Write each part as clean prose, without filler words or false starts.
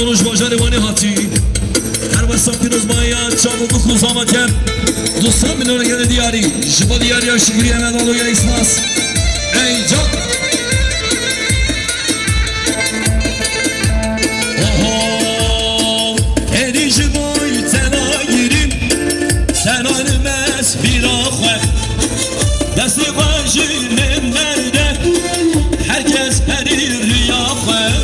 دونوش باجر وانی هاتی هر وستم پیروز باید چاقو بخوز آمد کرد دوستان منو نگرد دیاری جبا دیاری ها شکری احمد آلو یا اسماس ای جان ای جبای تنا گیریم تنا نمس بیرا خواه دستی قاجی نمرده herkes her rüya koyar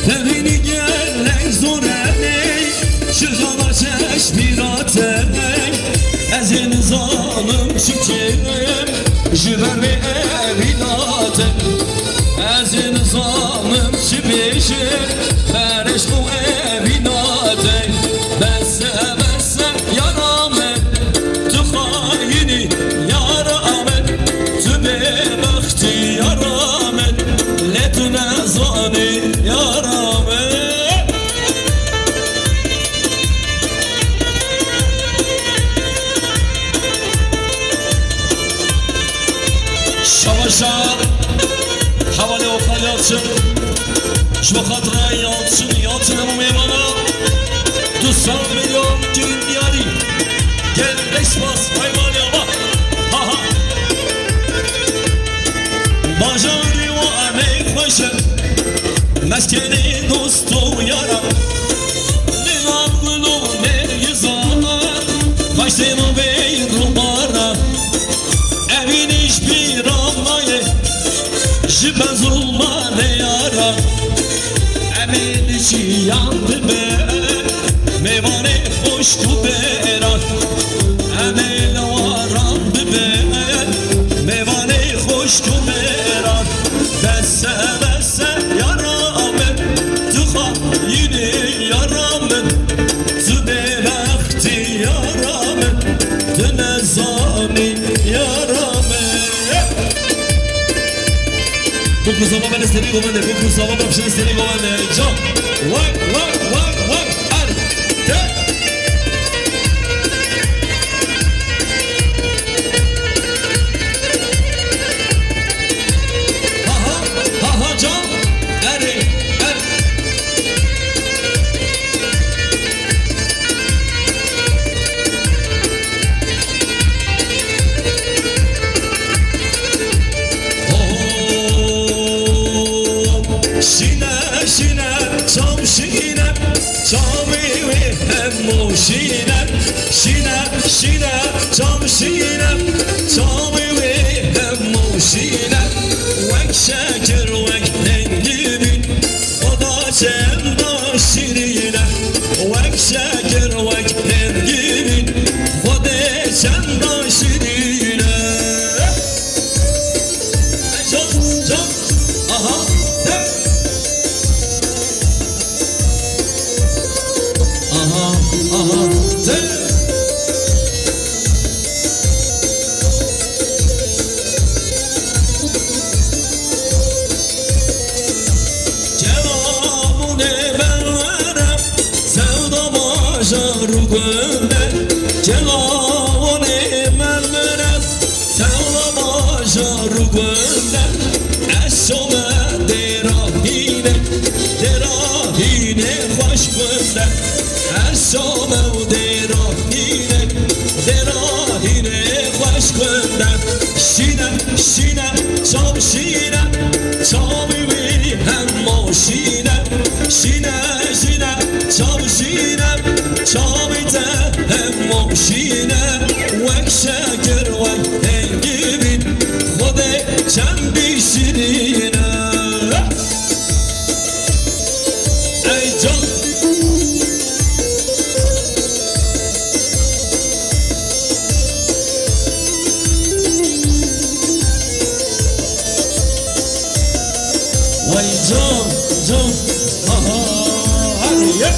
Devini gelek zor elek Şırgalar çeşmiratı Ezin zalim çiçeğim Jüber ve evilatım Ezin zalim çiçeğim Bereşku evilatım Besse besse yaramen Tu khayini yaramen Tu bebakti yaramen Letune zani yaramen Şavaşa havale okal yatsın Şu hatıra yatsın ama meyvana Dusan milyon gün diyari Gel resmas hayvan yama Ha ha Bajari ve emek başı Meskeni dostu yara Ne avgulu ne yüzana Kaçtığımı beyru bana Evin hiçbir anlayı Jiben zulma ne yara Evin içi yandı be Meyvane hoştu beran Emel arandı be Meyvane hoştu beran Besse besse yaramen Tıha yine yaramen Tübelekti yaramen Tünezami yaramen Bu kuzama ben istediğim komende Bu kuzama ben şimdi istediğim komende Can Vay vay vay vay Şine, tam şine, tam ve hem şine Vek şeker vek dengibin O da çemda şirine Vek şeker vek dengibin O da çemda şirine Can, aha, de Aha, aha, de Celavone mermere Sevlama jarugönde Esome derahine Derahine başgönde Esome derahine Derahine başgönde Şine, çam şine Çam veri hem o şine Şine, çam şine Çam ite hem o şine Vek şeker vek dengibin Khode çendi şirine Ey can Vay can Aha hadi ya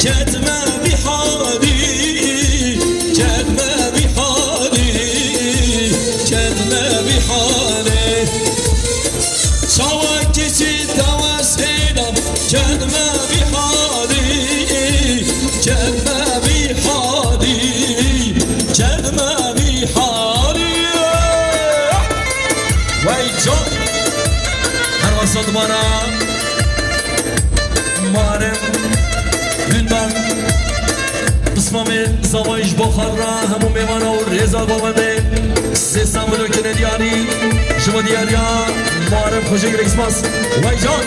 كدمة بحالي كدمة بحالي كدمة بحالي شوك جدا وسيلم كدمة بحالي كدمة بحالي كدمة بحالي ويجون هر وسط مانا مارم دنبان اسمامي زواج بخارا همون میوانا و رضا بابنده سیستم بلو کنه دیاری شما دیاریا مارم خوشه گریکس ماس وای جان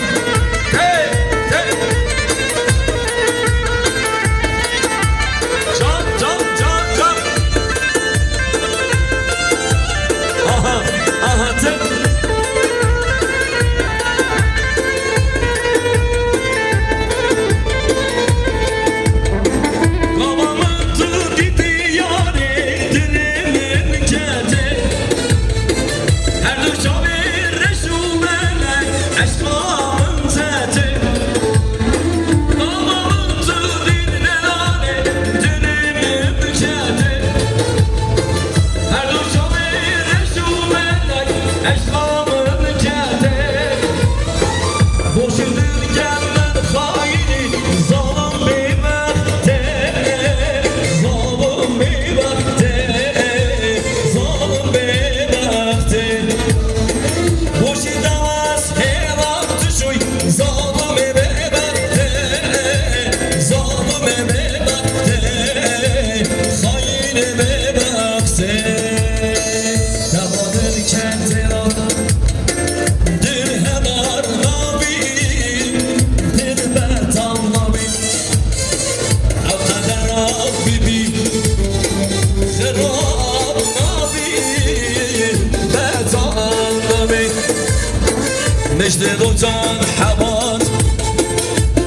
نجد روزان حوات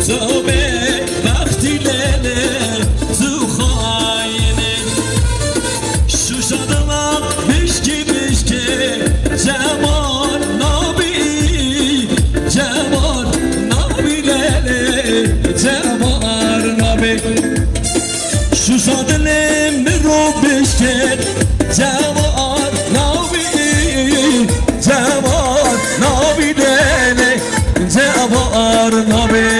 تو به وقتی لیله تو خاینه شو شدم بشکی جمال نابی جمال نابی لیله جمال نابی شو شدم رو بشکی جمال نابی جمال نابی لیله جمال نابی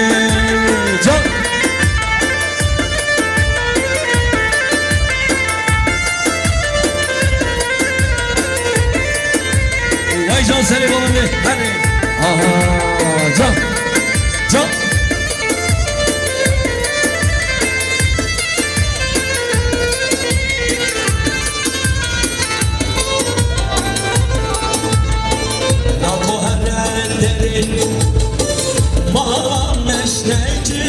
جان سری بابنده هره جان جان نابو هرندری ما مشنکه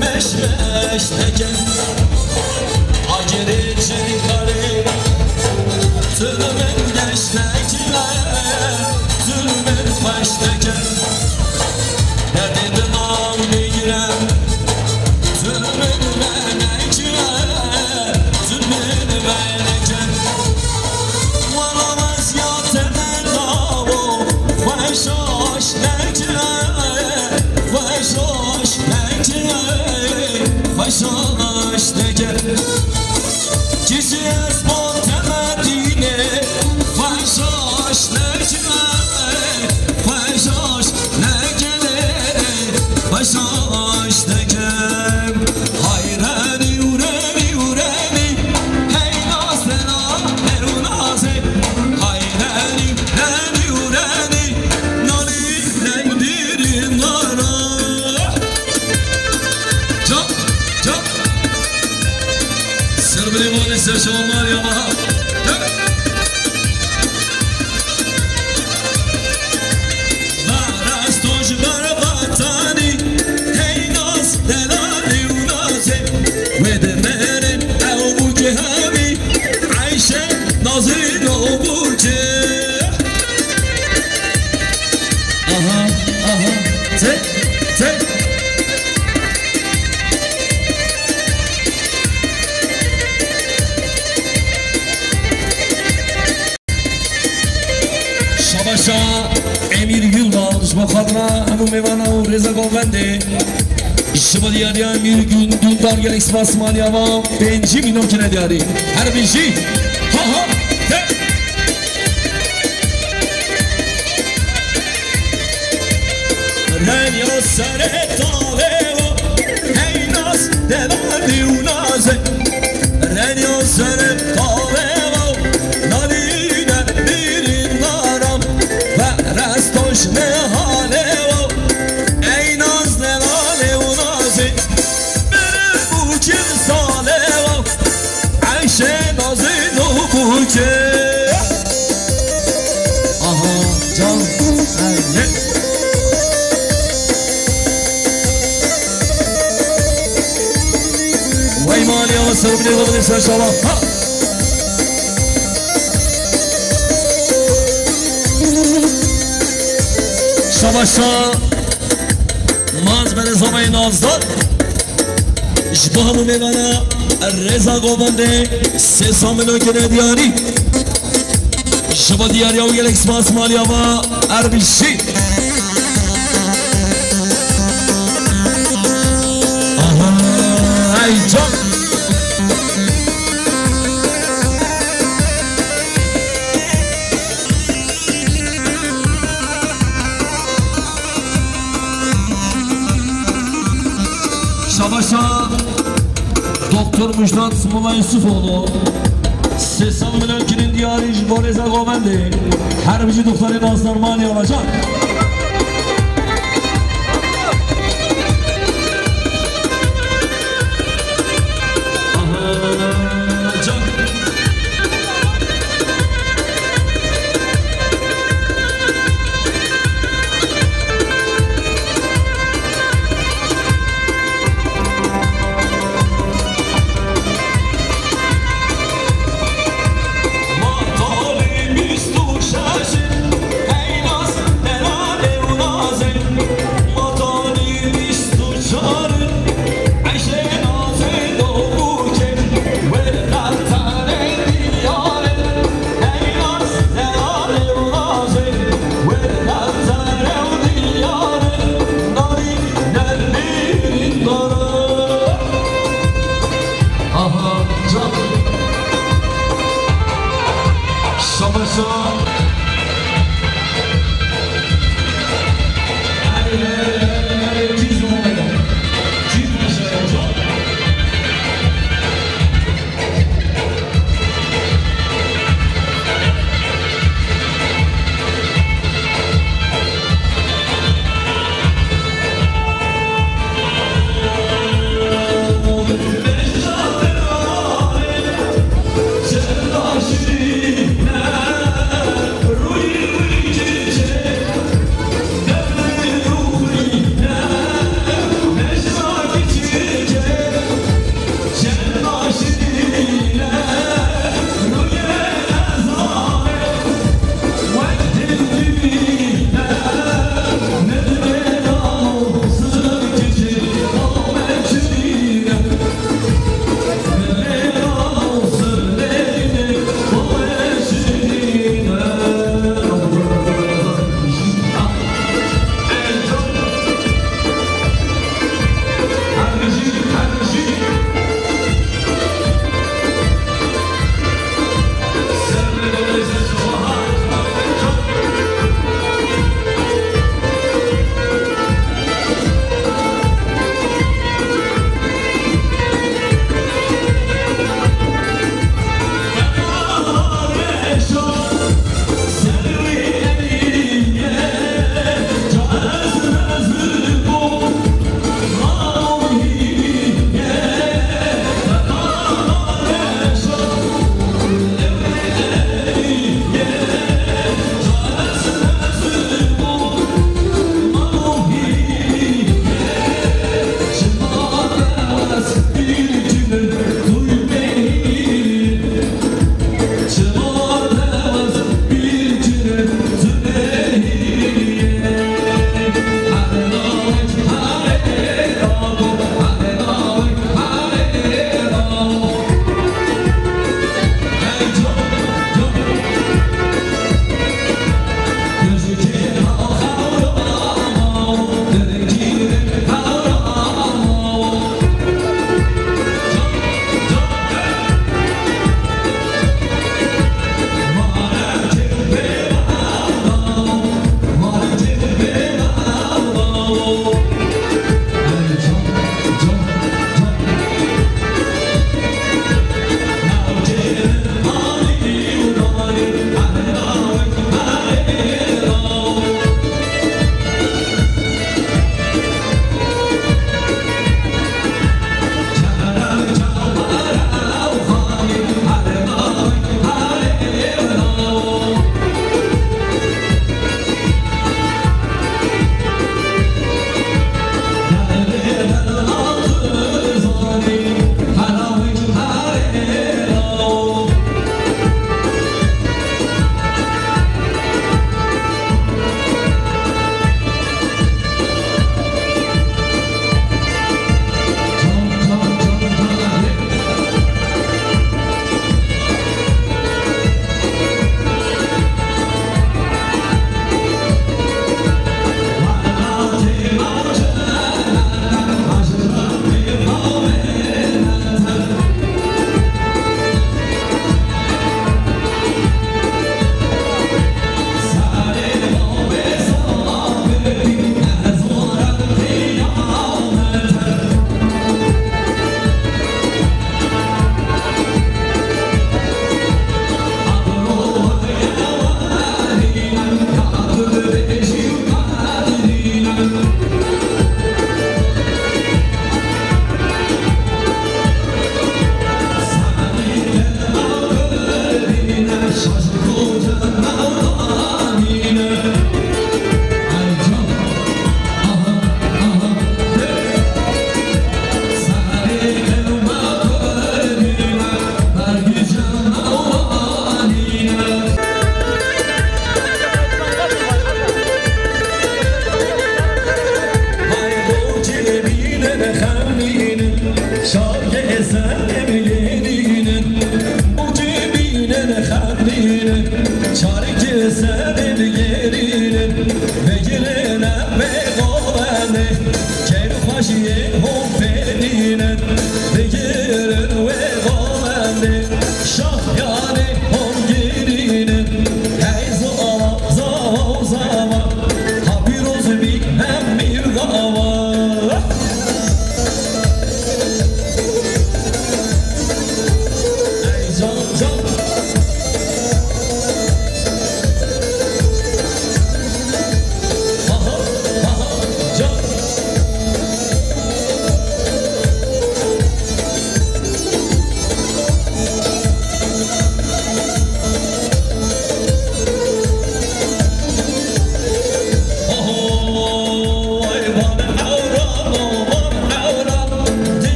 مشنکه آگری چنی کاری تلمن دشنکه zulmün baştayken derdimi anlayırım zulmün menekler zulmün menekler varamaz yatırdan davo başoş nekler başoş nekler başoş nekler kişi esbon temedine başoş nekler başoş nekem hayrani uremi uremi hey nasena erunase hayrani uremi nali lendirin nara çok çok serbri vali seşamar yama Şabaşa Emir Yılmaz Bakadra Ebu Mevana Reza Govende شما دیاری هم bir gün dündar gel ekspansman yava benci minum kine diari her benci ha ha de ren ya sare tave o hey nas devadi unaze ren ya sare tave o naline birin naram ve restoş ne hale o ey naz devale unaze benim bu kim sale o ayşe nazin o bu ke aha can ne Mali ama sarı bile olabilirsen şallah. Şavaşa mazbere zamayı nazdan İşbahımı mevana Reza Gobande Sesamın ökene diyari Şaba diyar yav gelek spas mali ama Erbişi aha ay can Şabaşa Doktor Müjdat Smolay Yusufoğlu Sesam Mülönkinin diyarı Boreza Govendi her bici doktorun ağzından mani olacak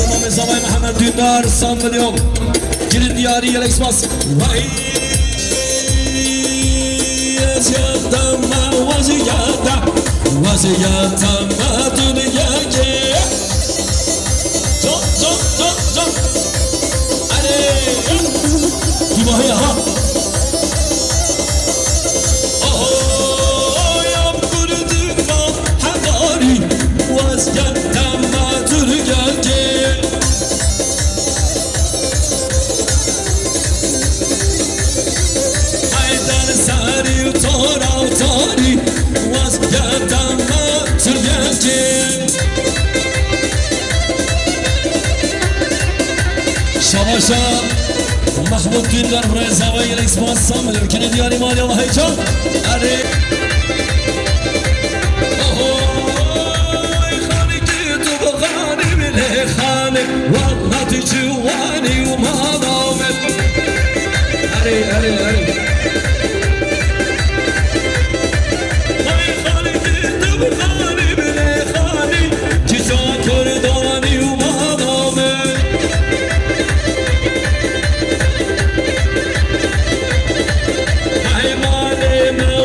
امام زمان محمد دیندار 100 میلیون گیرین دیاری الیکس باس وای یادم وزیادم دنیا که جان اره دیماهی ها آیم گردی را هداری وزیادم دنیا که ایدن سری و تاری وزیادم دنیا که شباشا محمود دیندار برای زوایی الیکس باز سامل کنه دیاری مالی الله جان اره آهای خانی که تو بغانی مله خانه والله جوانی و مادامت اره آهای خانی که تو بغانی مله خانی جیجا کردانی و مادامت I'm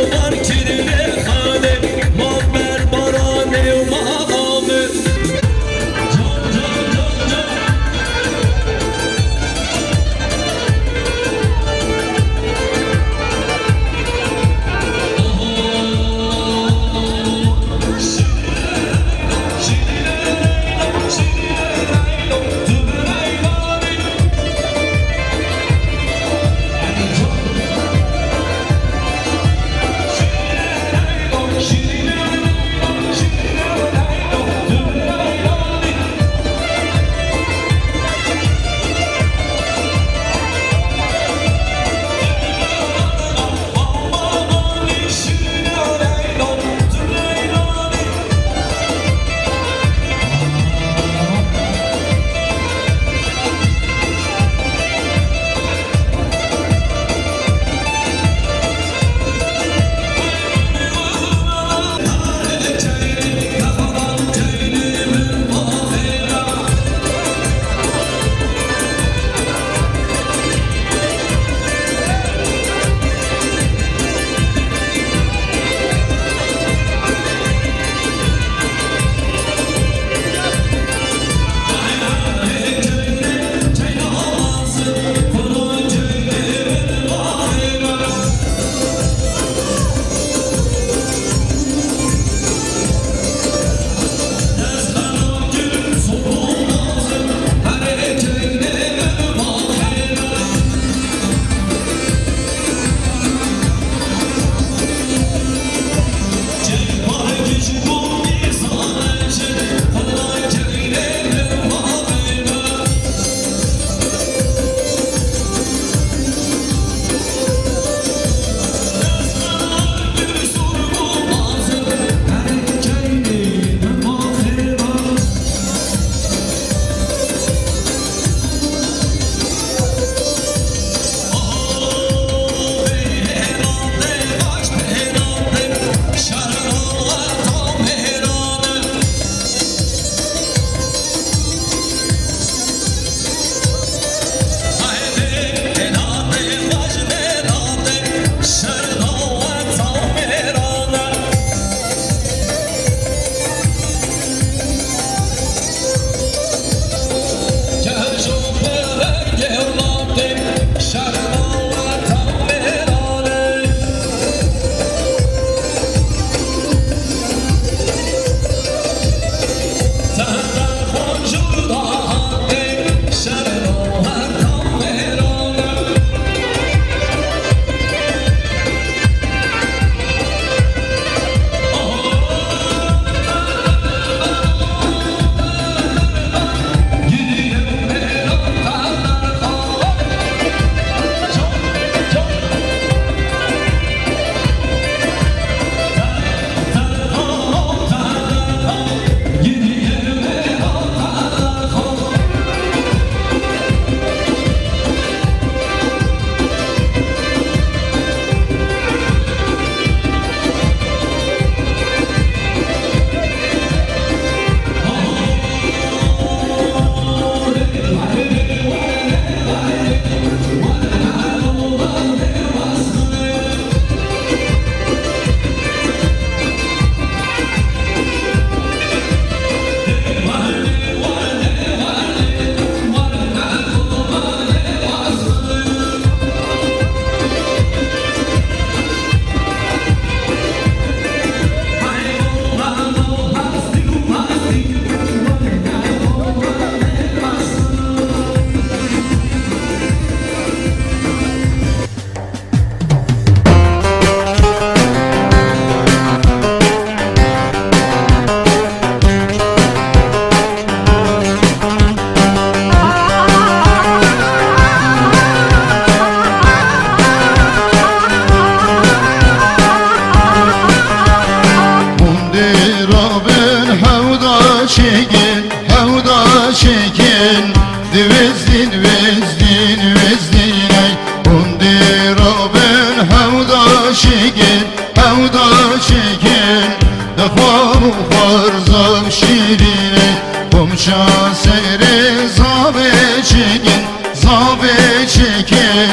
sevda çekin Defalı farzam şirine Komşa seyri zabe çekin Zabe çekin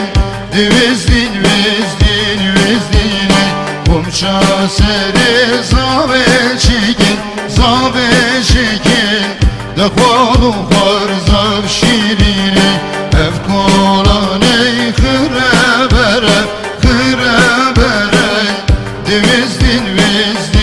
Divizdin vizdin vizdine Komşa seyri zabe çekin Zabe çekin Defalı farzam şirine Efkolaney hırebere Hırebere Divizdin vizdin